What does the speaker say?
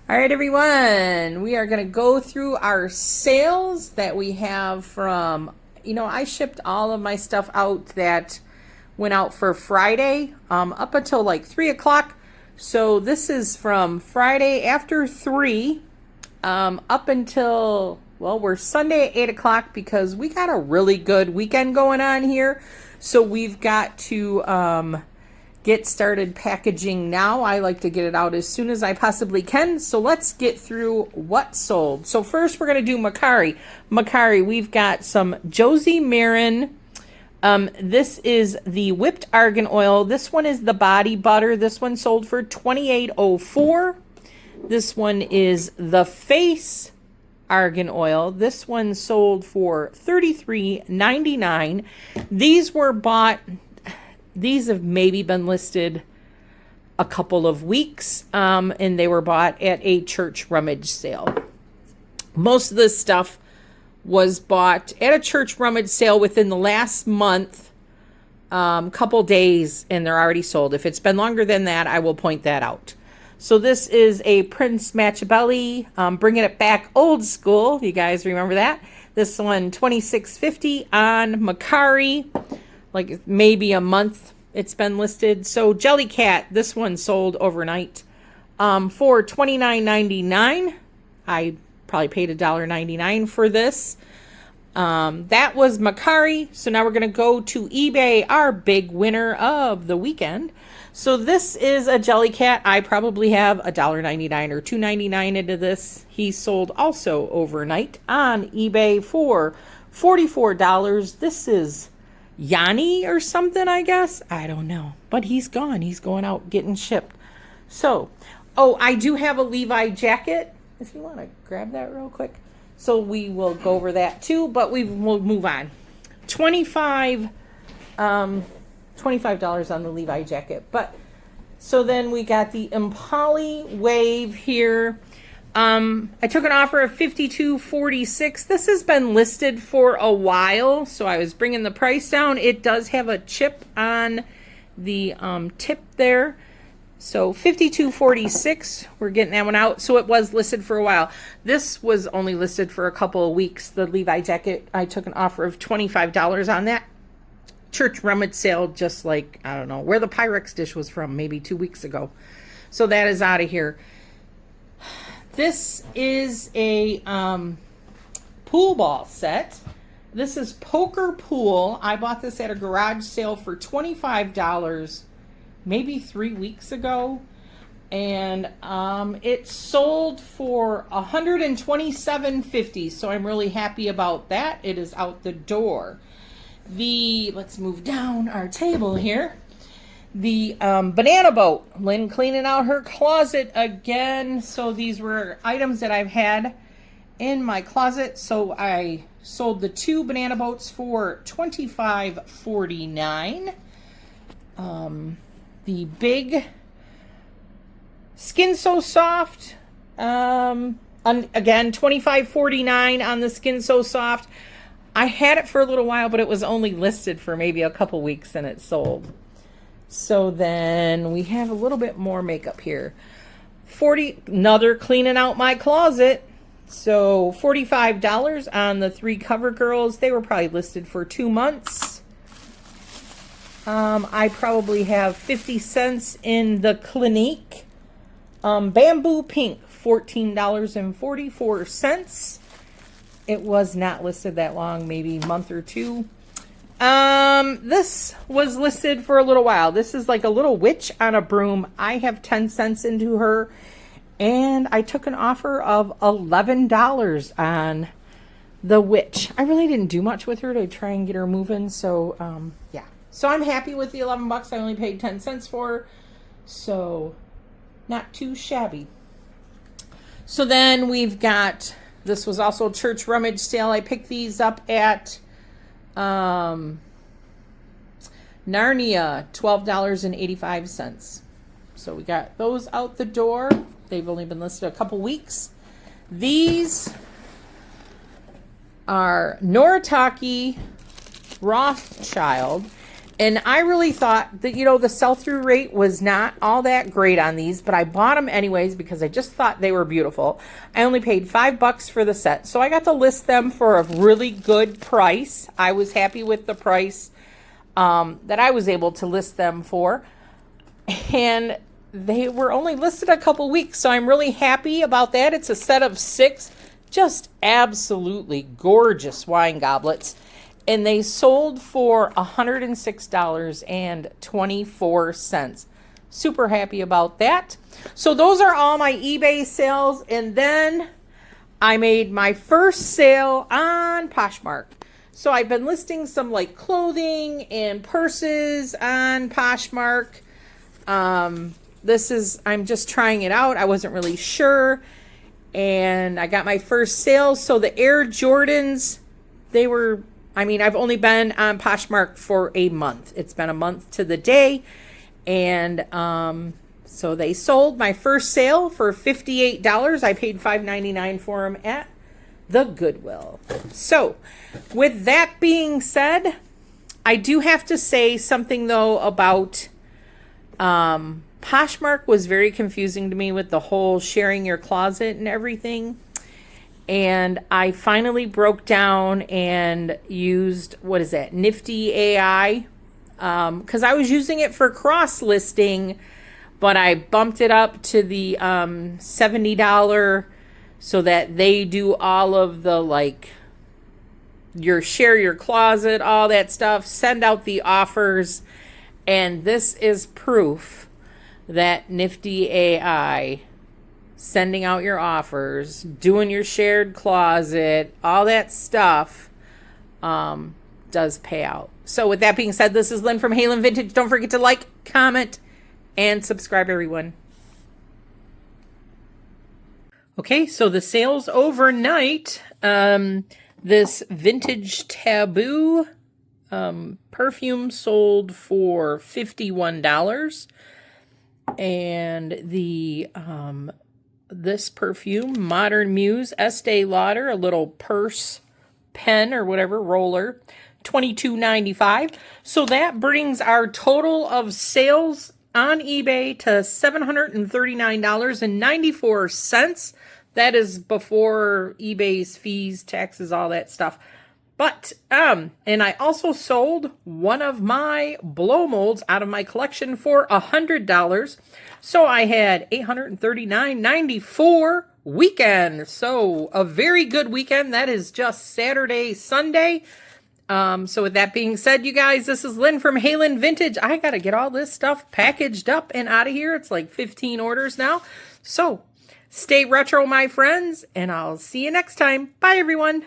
All right, everyone, we are going to go through our sales that we have from, I shipped all of my stuff out that went out for Friday up until like 3 o'clock. So this is from Friday after 3 up until, we're Sunday at 8 o'clock because we got a really good weekend going on here. So we've got to get started packaging now. I like to get it out as soon as I possibly can. So let's get through what sold. So first we're going to do Macari. Macari, we've got some Josie Marin. This is the whipped argan oil. This one is the body butter. This one sold for $28.04. This one is the face argan oil. This one sold for $33.99. These were bought. These have maybe been listed a couple of weeks, and they were bought at a church rummage sale. Most of this stuff was bought at a church rummage sale within the last month, couple days, and they're already sold. If it's been longer than that, I will point that out. So this is a Prince Machiavelli, bringing it back old school. You guys remember that? This one, $26.50 on Macari. Like maybe a month it's been listed. So Jellycat, this one sold overnight for $29.99. I probably paid $1.99 for this. That was Macari. So now we're going to go to eBay, our big winner of the weekend. So this is a Jellycat. I probably have $1.99 or $2.99 into this. He sold also overnight on eBay for $44. This is Yanni or something, I guess. I don't know. But he's gone. He's going out getting shipped. So, I do have a Levi jacket. If you want to grab that real quick. So we will go over that too, but we will move on. $25 on the Levi jacket. But so then we got the Impali Wave here. I took an offer of $52.46. This has been listed for a while, so I was bringing the price down. It does have a chip on the tip there. So $52.46, we're getting that one out. So it was listed for a while. This was only listed for a couple of weeks. The Levi jacket, I took an offer of $25 on that. Church rummage sale, just like, I don't know, where the Pyrex dish was from, maybe 2 weeks ago. So that is out of here. This is a pool ball set. This is Poker Pool. I bought this at a garage sale for $25 maybe 3 weeks ago. And it sold for $127.50. So I'm really happy about that. It is out the door. Let's move down our table here. The banana boat. Lynn cleaning out her closet again. So these were items that I've had in my closet. So I sold the 2 banana boats for $25.49. The big Skin So Soft. Again, $25.49 on the Skin So Soft. I had it for a little while, but it was only listed for maybe a couple weeks and it sold. So then we have a little bit more makeup here. Another cleaning out my closet. So $45 on the 3 CoverGirls. They were probably listed for 2 months. I probably have 50 cents in the Clinique. Bamboo Pink, $14.44. It was not listed that long, maybe a month or two. This was listed for a little while. This is like a little witch on a broom. I have 10 cents into her, and I took an offer of $11 on the witch. I really didn't do much with her to try and get her moving, so yeah. So I'm happy with the $11. I only paid 10 cents for her, so not too shabby. So then we've got, this was also a church rummage sale. I picked these up at Narnia, $12.85. So we got those out the door. They've only been listed a couple weeks. These are Noritake Rothschild. And I really thought that, you know, the sell-through rate was not all that great on these, but I bought them anyways because I just thought they were beautiful. I only paid $5 for the set, so I got to list them for a really good price. I was happy with the price that I was able to list them for. And they were only listed a couple weeks, so I'm really happy about that. It's a set of 6 just absolutely gorgeous wine goblets. And they sold for $106.24. Super happy about that. So those are all my eBay sales. And then I made my first sale on Poshmark. So I've been listing some like clothing and purses on Poshmark. I'm just trying it out. I wasn't really sure. And I got my first sale. So the Air Jordans, I've only been on Poshmark for a month. It's been a month to the day. And so they sold my first sale for $58. I paid $5.99 for them at the Goodwill. So with that being said, I do have to say something though about Poshmark was very confusing to me with the whole sharing your closet and everything. And I finally broke down and used, Nifty AI. Because I was using it for cross-listing, but I bumped it up to the $70 so that they do all of the, share your closet, all that stuff, send out the offers. And this is proof that Nifty AI, sending out your offers, doing your shared closet, all that stuff, does pay out. So with that being said, this is Lynn from Halen Vintage. Don't forget to like, comment, and subscribe, everyone. Okay, so the sales overnight, this Vintage Taboo perfume sold for $51. And the this perfume, Modern Muse Estee Lauder, a little purse pen or whatever, roller, $22.95. So that brings our total of sales on eBay to $739.94. That is before eBay's fees, taxes, all that stuff. But, and I also sold one of my blow molds out of my collection for $100. So I had $839.94 weekend. So a very good weekend. That is just Saturday, Sunday. So with that being said, you guys, this is Lynn from Halen Vintage. I got to get all this stuff packaged up and out of here. It's like 15 orders now. So stay retro, my friends, and I'll see you next time. Bye, everyone.